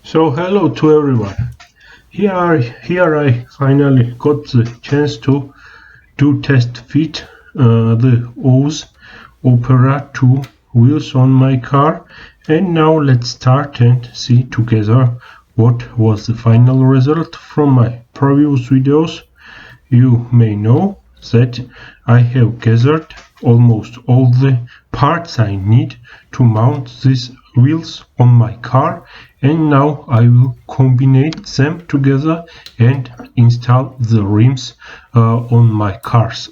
So hello to everyone. Here I finally got the chance to test fit the OZ Opera 2 wheels on my car, and now let's start and see together what was the final result from my previous videos. You may know that I have gathered almost all the parts I need to mount these wheels on my car, and now I will combine them together and install the rims on my car's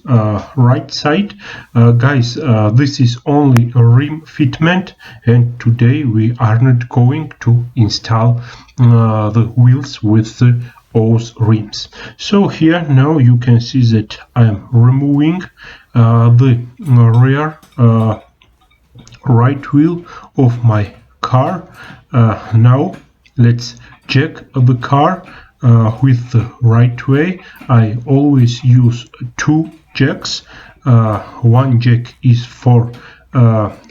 right side. Guys, this is only a rim fitment, and today we are not going to install the wheels with the OZ rims. So here now you can see that I am removing the rear right wheel of my car. Now let's jack the car with the right way. I always use two jacks. One jack is for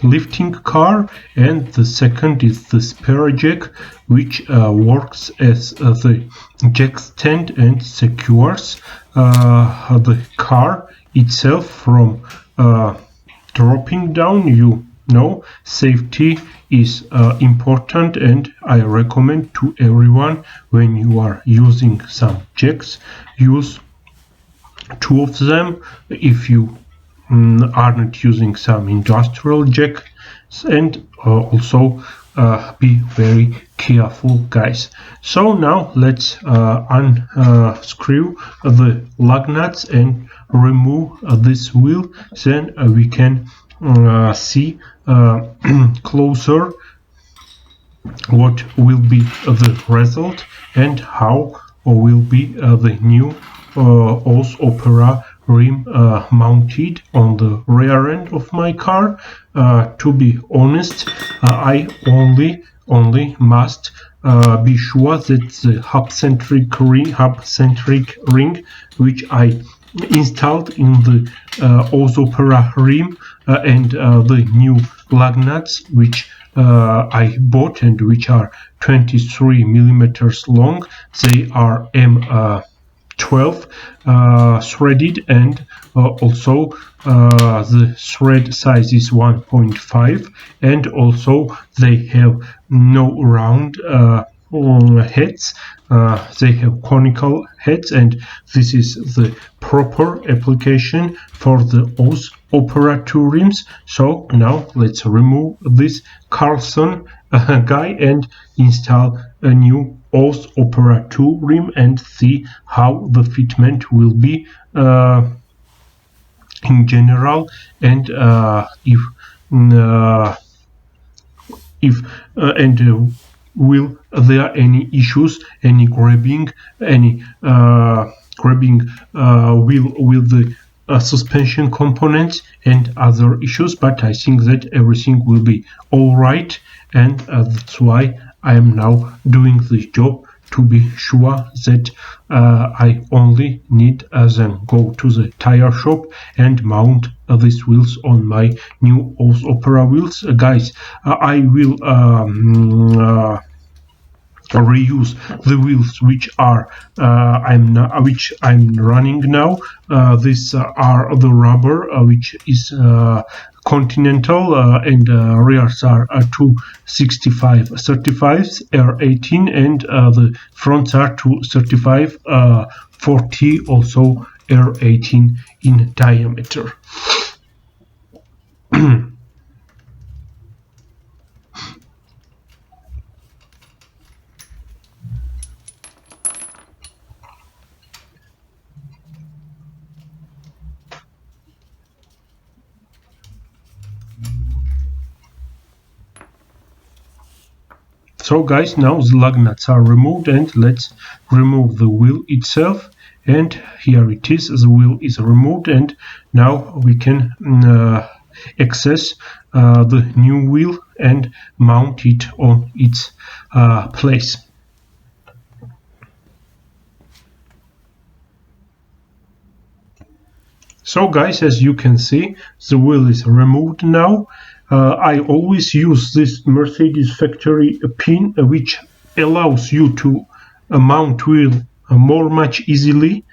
lifting car, and the second is the spare jack, which works as the jack stand and secures the car itself from dropping down. You know, safety is important, and I recommend to everyone, when you are using some jacks, use two of them if you are not using some industrial jacks, and also be very careful, guys. So now let's unscrew the lug nuts and remove this wheel, then we can see closer what will be the result and how will be the new OZ Opera rim mounted on the rear end of my car. To be honest, I only must be sure that the hub-centric ring which I installed in the OZ Opera rim and the new lug nuts which I bought and which are 23 millimeters long. They are M12 threaded, and also the thread size is 1.5, and also they have no round heads. They have conical heads, and this is the proper application for the OZ Opera 2 rims. So now let's remove this Carlson guy and install a new OZ Opera 2 rim and see how the fitment will be in general, and will there any issues, any grabbing wheel with the suspension components and other issues. But I think that everything will be all right, and that's why I am now doing this job, to be sure that I only need then go to the tire shop and mount these wheels on my new OZ Opera wheels. Guys, I will reuse the wheels which are which I'm running now. These are the rubber which is Continental, and rears are 265 35s R18, and the fronts are 235 40, also R18 in diameter. So guys, now the lug nuts are removed, and let's remove the wheel itself. And here it is, the wheel is removed, and now we can access the new wheel and mount it on its place. So guys, as you can see, the wheel is removed now. I always use this Mercedes factory pin which allows you to mount wheel much easily.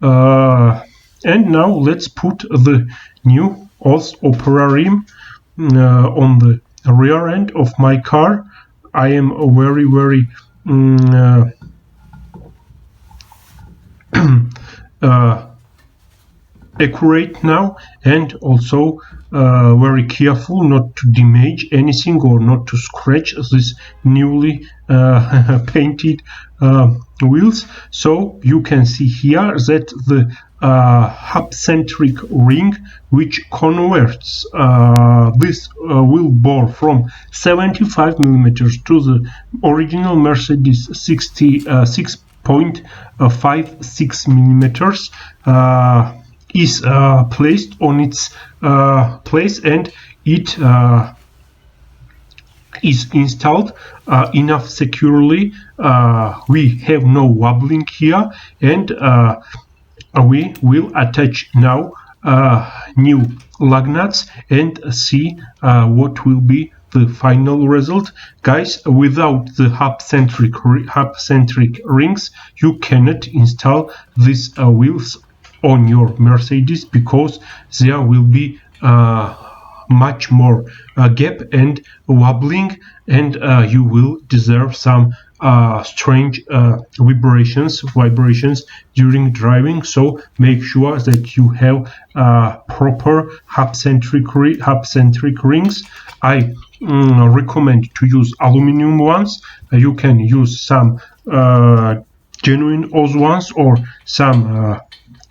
And now let's put the new OS Opera rim on the rear end of my car. I am very accurate now, and also very careful not to damage anything or not to scratch this newly painted wheels. So you can see here that the hub-centric ring, which converts this wheel bore from 75 millimeters to the original Mercedes 6.56 millimeters, is placed on its place, and it is installed enough securely. We have no wobbling here, and we will attach now new lug nuts and see what will be the final result. Guys, without the hub-centric rings, you cannot install these wheels on your Mercedes, because there will be much more gap and wobbling, and you will deserve some strange vibrations during driving. So make sure that you have proper hub-centric rings. I recommend to use aluminum ones. You can use some genuine Oz ones or some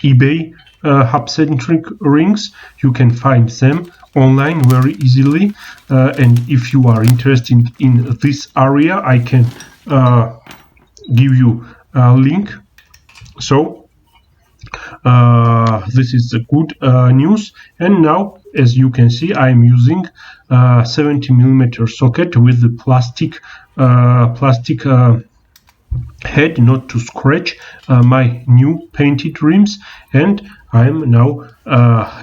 eBay hub-centric rings. You can find them online very easily, and if you are interested in this area, I can give you a link. So this is the good news. And now, as you can see, I am using 70 millimeter socket with the plastic head, not to scratch my new painted rims, and I am now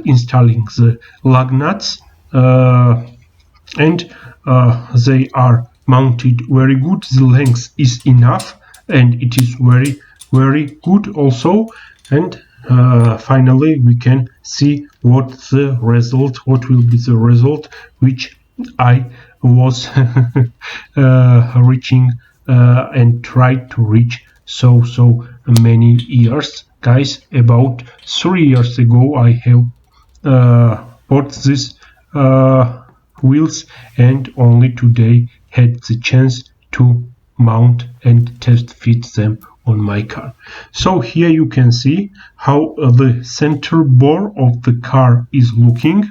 installing the lug nuts, and they are mounted very good. The length is enough, and it is very good also. And finally we can see what will be the result, which I was reaching and tried to reach so many years. Guys, about 3 years ago I have bought these wheels, and only today had the chance to mount and test fit them on my car. So here you can see how the center bore of the car is looking.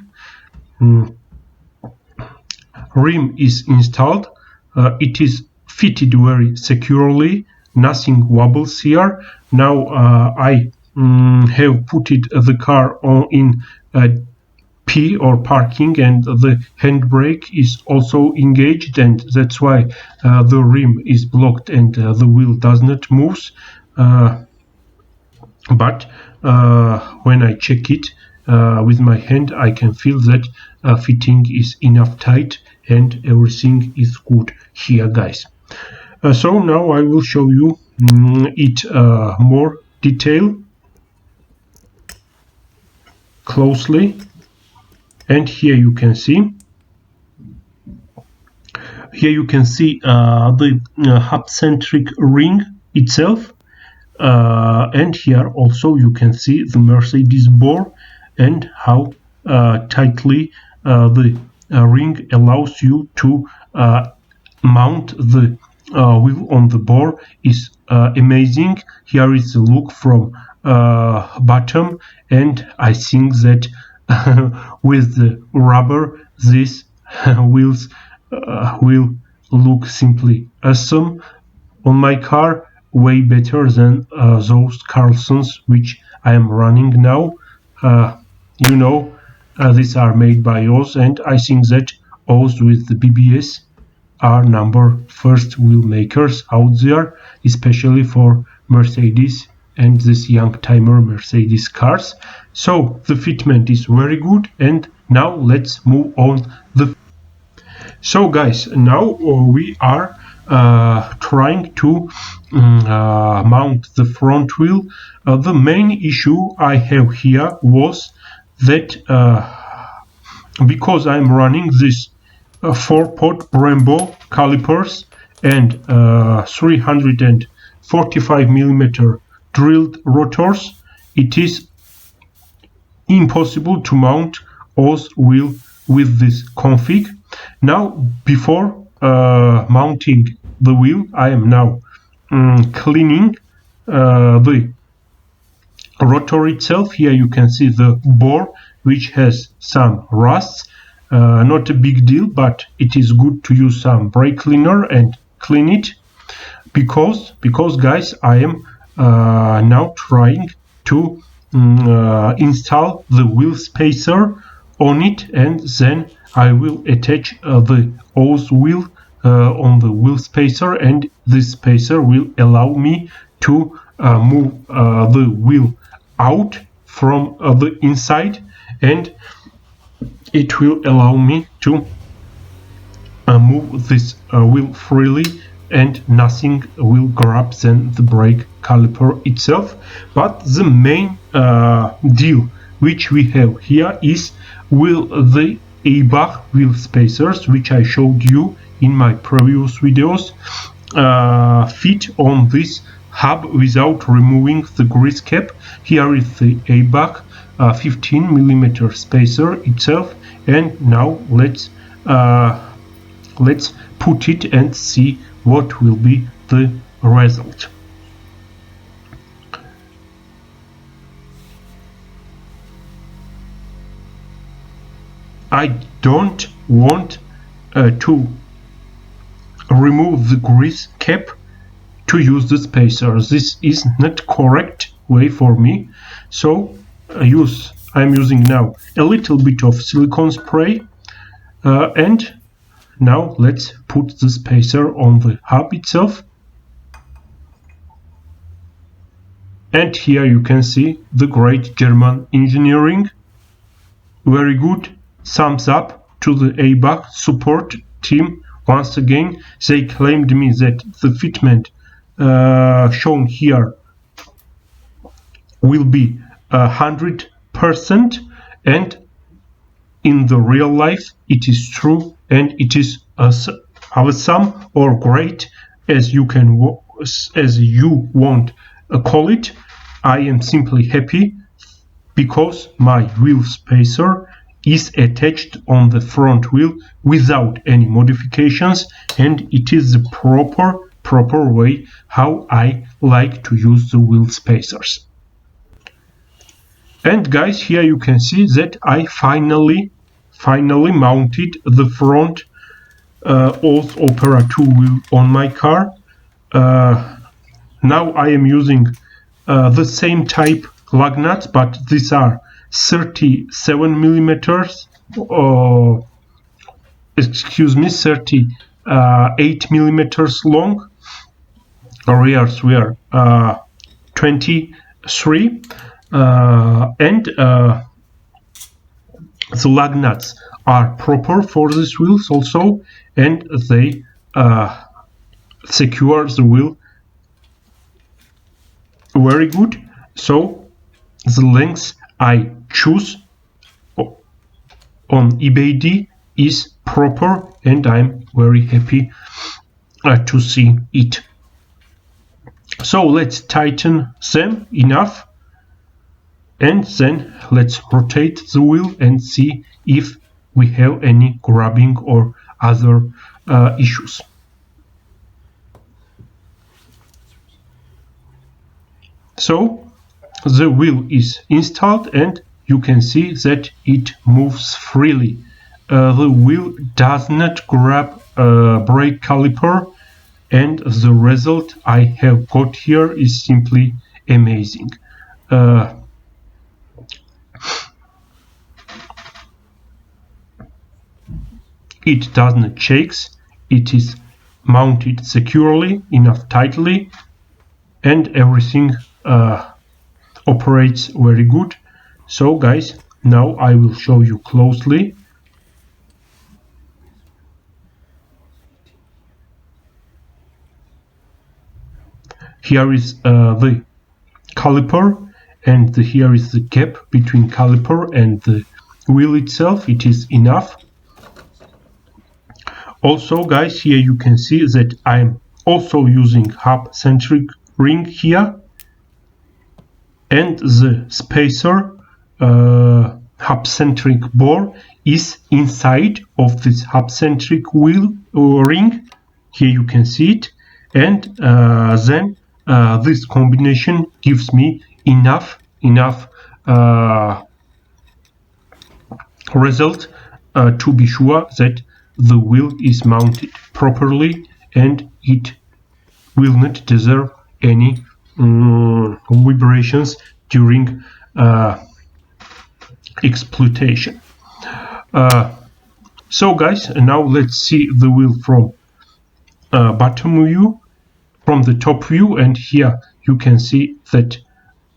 Rim is installed. It is fitted very securely, nothing wobbles here. Now I have put the car in P or parking, and the handbrake is also engaged, and that's why the rim is blocked and the wheel does not move. But when I check it with my hand, I can feel that fitting is enough tight and everything is good here, guys. So now I will show you it more detail closely, and here you can see the hub-centric ring itself, and here also you can see the Mercedes bore and how tightly the ring allows you to mount the wheel on the bore is amazing. Here is the look from bottom, and I think that with the rubber, these wheels will look simply awesome on my car, way better than those Carlsons which I am running now. These are made by Oz, and I think that Oz with the BBS are first wheel makers out there, especially for Mercedes and this young timer Mercedes cars. So the fitment is very good, and now let's move on. So guys, now we are trying to mount the front wheel. The main issue I have here was that because I'm running this 4-pot Brembo calipers and 345mm drilled rotors, it is impossible to mount all wheel with this config. Now, before mounting the wheel, I am now cleaning the rotor itself. Here you can see the bore, which has some rusts. Not a big deal, but it is good to use some brake cleaner and clean it, because guys, I am now trying to install the wheel spacer on it, and then I will attach the hose wheel on the wheel spacer, and this spacer will allow me to move the wheel out from the inside, and it will allow me to move this wheel freely, and nothing will grab then the brake caliper itself. But the main deal which we have here is will the ABAC wheel spacers, which I showed you in my previous videos, fit on this hub without removing the grease cap. Here is the ABAC 15mm spacer itself, and now let's put it and see what will be the result. I don't want to remove the grease cap to use the spacer. This is not correct way for me, so I'm using now a little bit of silicone spray, and now let's put the spacer on the hub itself. And here you can see the great German engineering. Very good. Thumbs up to the ABAC support team. Once again, they claimed me that the fitment shown here will be 100%, and in the real life it is true, and it is awesome or great, as you want call it. I am simply happy because my wheel spacer is attached on the front wheel without any modifications, and it is the proper way how I like to use the wheel spacers. And guys, here you can see that I finally mounted the front Oz Opera 2 wheel on my car. Now I am using the same type lug nuts, but these are 37mm, 38mm long. Rears were 23, and the lug nuts are proper for these wheels also, and they secure the wheel very good. So the length I choose on eBay is proper, and I'm very happy to see it. So let's tighten them enough, and then let's rotate the wheel and see if we have any grabbing or other issues. So the wheel is installed, and you can see that it moves freely. The wheel does not grab a brake caliper, and the result I have got here is simply amazing. It does not shake, it is mounted securely, enough tightly, and everything operates very good. So guys, now I will show you closely. Here is the caliper, and here is the gap between caliper and the wheel itself. It is enough. Also, guys, here you can see that I'm also using hub-centric ring here, and the spacer hub-centric bore is inside of this hub-centric wheel ring. Here you can see it, and then this combination gives me enough result to be sure that the wheel is mounted properly and it will not deserve any vibrations during exploitation. So guys, now let's see the wheel from bottom view, from the top view, and here you can see that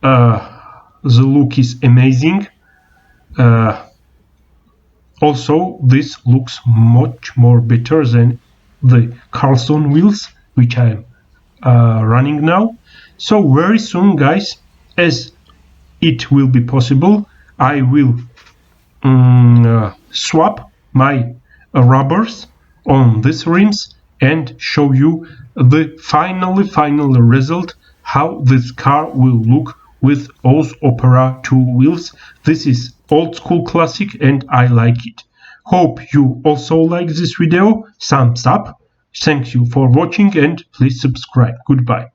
the look is amazing. Also, this looks much more better than the Carlson wheels which I'm running now. So very soon, guys, as it will be possible, I will swap my rubbers on these rims and show you the final result, how this car will look with Oz Opera 2 wheels. This is old school classic and I like it. Hope you also like this video. Thumbs up. Thank you for watching and please subscribe. Goodbye.